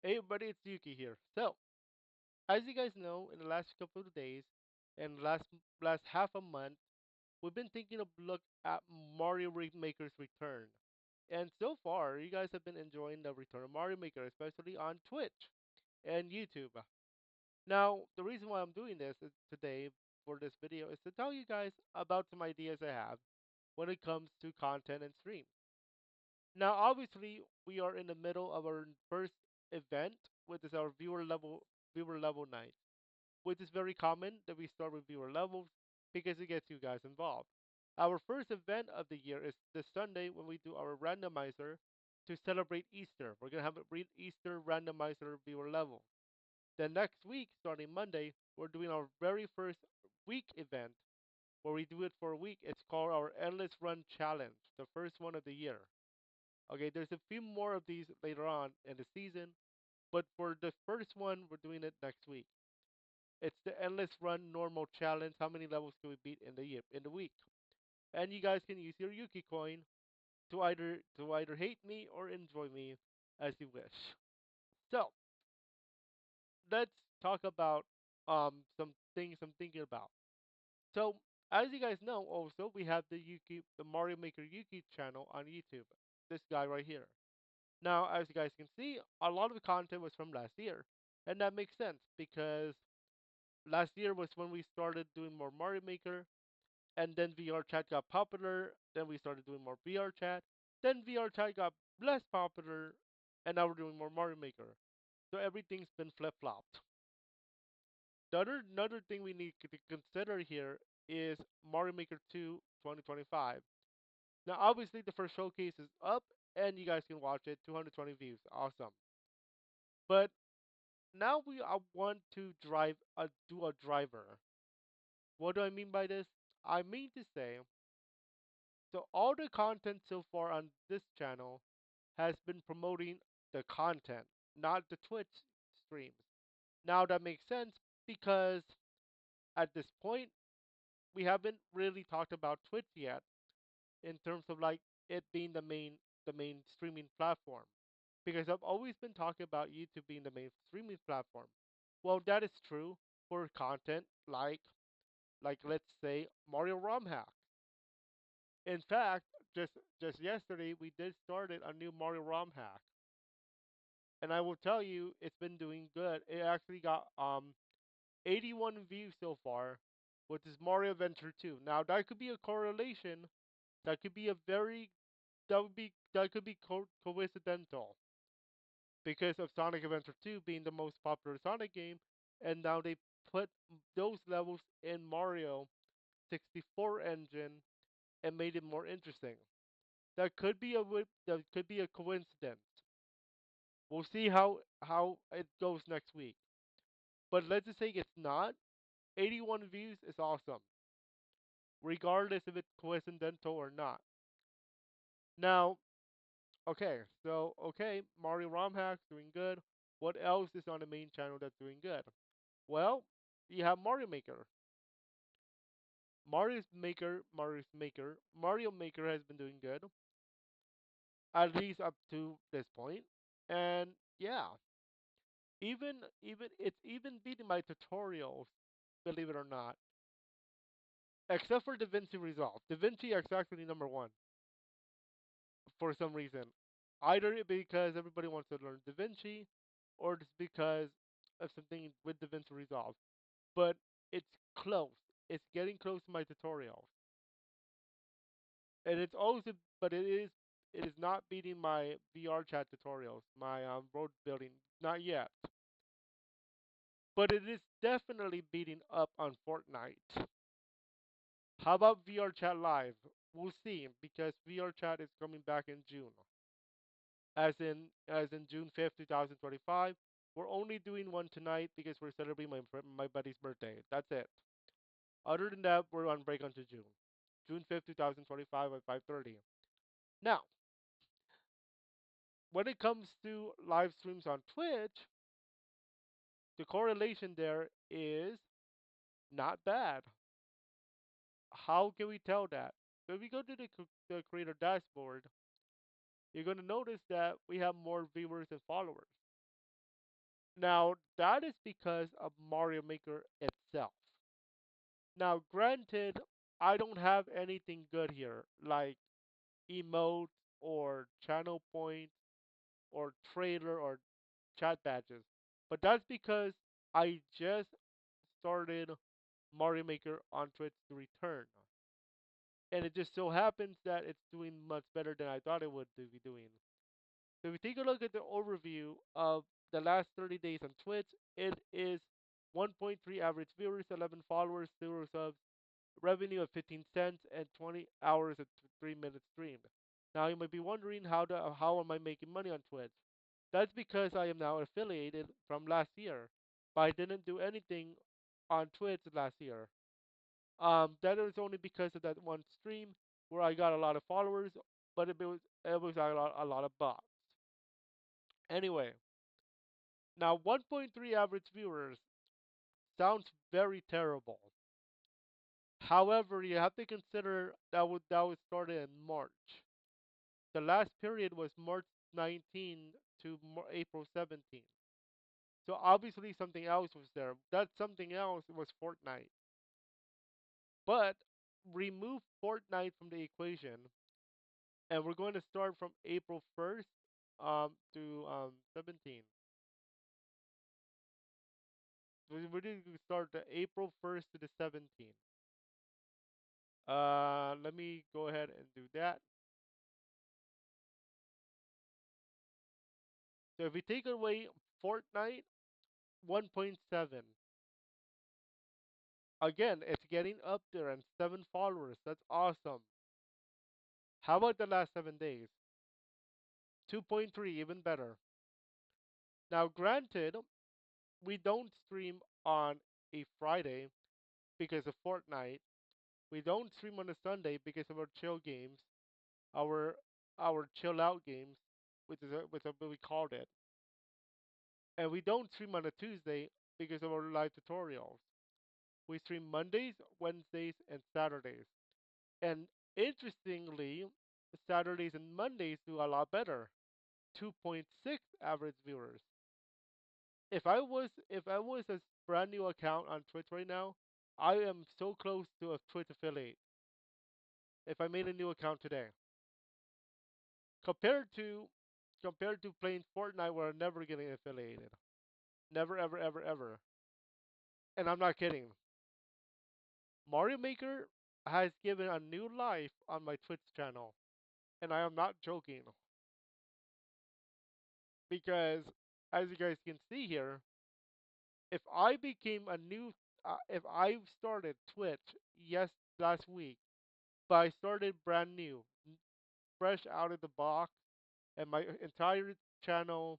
Hey everybody, it's Yuki here. So, as you guys know, in the last couple of days and last half a month, we've been thinking of look at Mario Maker's return. And so far, you guys have been enjoying the return of Mario Maker, especially on Twitch and YouTube. Now, the reason why I'm doing this today for this video is to tell you guys about some ideas I have when it comes to content and stream. Now, obviously, we are in the middle of our first event, which is our viewer level night, which is very common that we start with viewer levels because it gets you guys involved. Our first event of the year is this Sunday when we do our randomizer to celebrate Easter. We're gonna have a Easter randomizer viewer level. Then next week, starting Monday, we're doing our very first week event where we do it for a week. It's called our Endless Run Challenge, the first one of the year. Okay, there's a few more of these later on in the season, but for the first one, we're doing it next week. It's the endless run normal challenge. How many levels can we beat in the year in the week? And you guys can use your Yuki coin to either hate me or enjoy me as you wish. So let's talk about some things I'm thinking about. So as you guys know, also we have the Mario Maker Yuki channel on YouTube. This guy right here. Now, as you guys can see, a lot of the content was from last year. And that makes sense because last year was when we started doing more Mario Maker, and then VR chat got popular, then we started doing more VR chat, then VR chat got less popular, and now we're doing more Mario Maker. So everything's been flip flopped. Another thing we need to consider here is Mario Maker 2 2025. Now, obviously, the first showcase is up, and you guys can watch it. 220 views, awesome. But now I want to do a driver. What do I mean by this? I mean to say, so all the content so far on this channel has been promoting the content, not the Twitch streams. Now that makes sense because at this point we haven't really talked about Twitch yet in terms of like it being the main streaming platform. Because I've always been talking about YouTube being the main streaming platform. Well, that is true for content like let's say Mario ROM hack. In fact, just yesterday we did started a new Mario ROM hack, and I will tell you it's been doing good. It actually got 81 views so far, which is Mario Adventure 2. Now that could be a correlation. That could be a very that could be coincidental because of Sonic Adventure 2 being the most popular Sonic game, and now they put those levels in Mario 64 engine and made it more interesting. That could be a coincidence. We'll see how it goes next week. But let's just say it's not. 81 views is awesome, regardless if it's coincidental or not. Now, okay, Mario ROM hacks doing good. What else is on the main channel that's doing good? Well, you have Mario Maker. Mario Maker has been doing good, at least up to this point. And yeah, even it's even beating my tutorials, believe it or not, except for DaVinci Resolve. DaVinci is actually number one for some reason. Either because everybody wants to learn DaVinci, or it's because of something with DaVinci Resolve. But it's close. It's getting close to my tutorials, and it's also, but it is not beating my VR chat tutorials, my road building, not yet. But it is definitely beating up on Fortnite. How about VR Chat Live? We'll see because VR Chat is coming back in June, as in June 5th, 2025. We're only doing one tonight because we're celebrating my buddy's birthday. That's it. Other than that, we're on break until June 5th, 2025 at 5:30. Now, when it comes to live streams on Twitch, the correlation there is not bad. How can we tell that? When we go to the creator dashboard, you're going to notice that we have more viewers and followers. Now, that is because of Mario Maker itself. Now, granted, I don't have anything good here, like emotes or channel points or trailer or chat badges. But that's because I just started Mario Maker on Twitch to return. And it just so happens that it's doing much better than I thought it would be doing. So if you take a look at the overview of the last 30 days on Twitch, it is 1.3 average viewers, 11 followers, 0 subs, revenue of 15 cents, and 20 hours and 3 minutes streamed. Now you might be wondering how am I making money on Twitch? That's because I am now affiliated from last year, but I didn't do anything on Twitch last year. That is only because of that one stream where I got a lot of followers, but it was a lot of bots. Anyway, now 1.3 average viewers sounds very terrible. However, you have to consider that was started in March. The last period was March 19 to April 17. So obviously something else was there. That something else was Fortnite. But remove Fortnite from the equation, and we're going to start from April 1st to 17. We're going to start the April 1st to the 17th. Let me go ahead and do that. So if we take away Fortnite, 1.7. Again, it's getting up there and 7 followers. That's awesome. How about the last 7 days? 2.3, even better. Now, granted, we don't stream on a Friday because of Fortnite. We don't stream on a Sunday because of our chill games, our our chill out games, which is what we called it. And we don't stream on a Tuesday because of our live tutorials. We stream Mondays, Wednesdays, and Saturdays. And interestingly, Saturdays and Mondays do a lot better. 2.6 average viewers. If I was a brand new account on Twitch right now, I am so close to a Twitch affiliate. If I made a new account today, compared to compared to playing Fortnite, where I'm never getting affiliated, never ever ever ever. And I'm not kidding. Mario Maker has given a new life on my Twitch channel, and I am not joking because, as you guys can see here, if I became a new, if I started Twitch last week, but I started brand new, fresh out of the box, and my entire channel,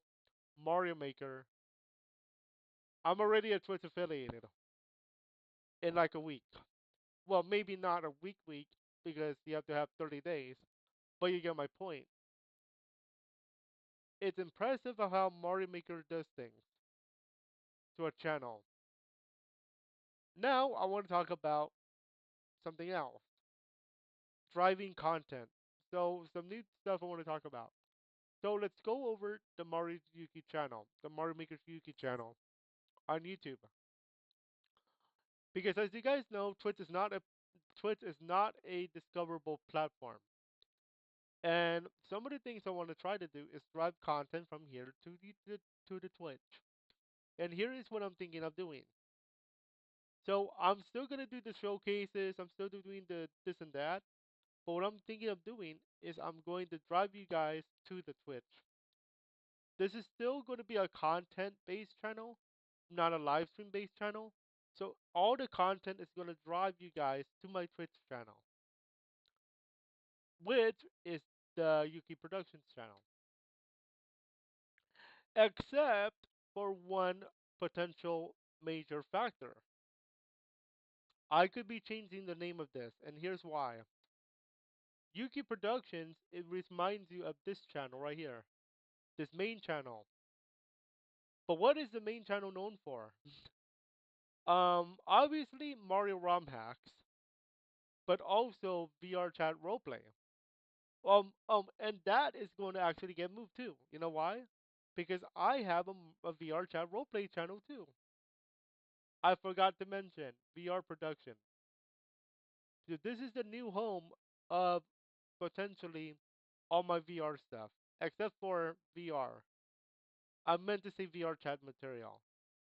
Mario Maker, I'm already a Twitch affiliated in like a week. Well, maybe not a week because you have to have 30 days, but you get my point. It's impressive of how Mario Maker does things to a channel. Now I want to talk about something else, driving content. So some new stuff I want to talk about. So let's go over the Mario Yuki channel, the Mario Maker's Yuki channel on YouTube. Because as you guys know, Twitch is not a discoverable platform. And some of the things I want to try to do is drive content from here to the Twitch. And here is what I'm thinking of doing. So I'm still gonna do the showcases, I'm still doing the this and that. But what I'm thinking of doing is I'm going to drive you guys to the Twitch. This is still going to be a content based channel, not a live stream based channel. So all the content is going to drive you guys to my Twitch channel, which is the YuukiProductions channel. Except for one potential major factor. I could be changing the name of this, and here's why. Yuki Productions, it reminds you of this channel right here, this main channel. But what is the main channel known for? Obviously Mario ROM hacks, but also VR chat roleplay. And that is going to actually get moved too. You know why? because I have a VR chat roleplay channel too. I forgot to mention VR production. So this is the new home of potentially all my VR stuff, except for VR. I meant to say VR chat material,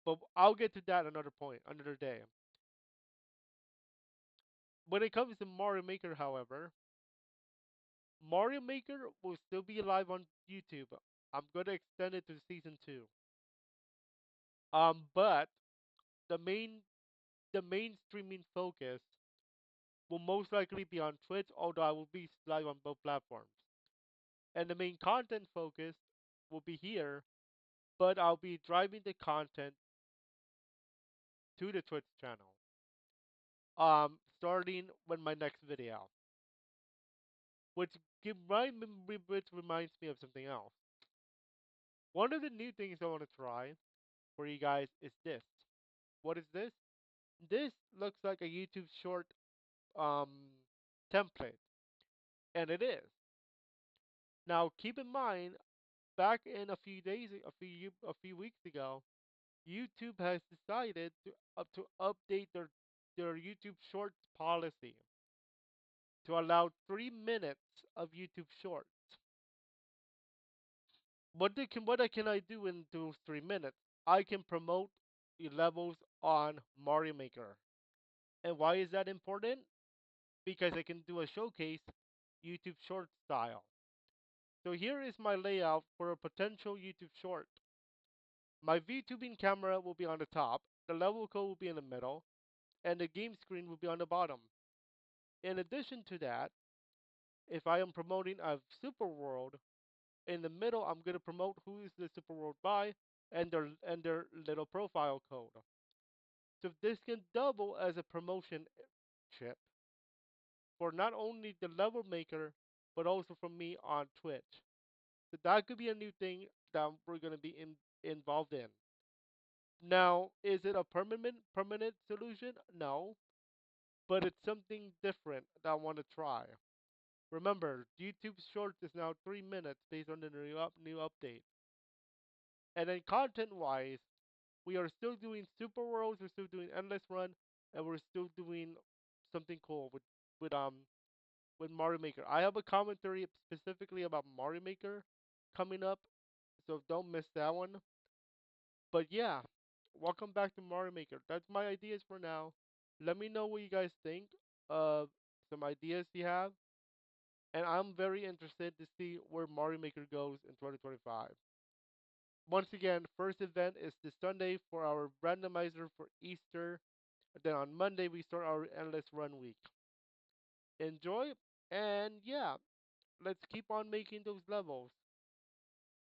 but I'll get to that another point, another day. When it comes to Mario Maker, however, Mario Maker will still be live on YouTube. I'm gonna extend it to season two. But the main streaming focus will most likely be on Twitch, although I will be live on both platforms. And the main content focus will be here, but I'll be driving the content to the Twitch channel. Starting with my next video, which reminds me of something else. One of the new things I want to try for you guys is this. What is this? This looks like a YouTube short um template, and it is. Now keep in mind, back in a few weeks ago, YouTube has decided to update their YouTube Shorts policy to allow 3 minutes of YouTube Shorts. What can I do in those 3 minutes? I can promote the levels on Mario Maker. And why is that important? Because I can do a showcase YouTube Short style. So here is my layout for a potential YouTube short. My VTubing camera will be on the top, the level code will be in the middle, and the game screen will be on the bottom. In addition to that, if I am promoting a super world, in the middle I'm going to promote who is the super world by and their little profile code. So this can double as a promotion chip for not only the level maker but also for me on Twitch. So that could be a new thing that we're going to be involved in. Now, is it a permanent solution? No, but it's something different that I want to try. Remember, YouTube Shorts is now 3 minutes based on the new update. And then content-wise, we are still doing Super Worlds, we're still doing Endless Run, and we're still doing something cool with um with Mario Maker. I have a commentary specifically about Mario Maker coming up, so don't miss that one. But yeah, welcome back to Mario Maker. That's my ideas for now. Let me know what you guys think of some ideas you have, and I'm very interested to see where Mario Maker goes in 2025. Once again, first event is this Sunday for our randomizer for Easter. Then on Monday we start our endless run week. Enjoy, and yeah, let's keep on making those levels.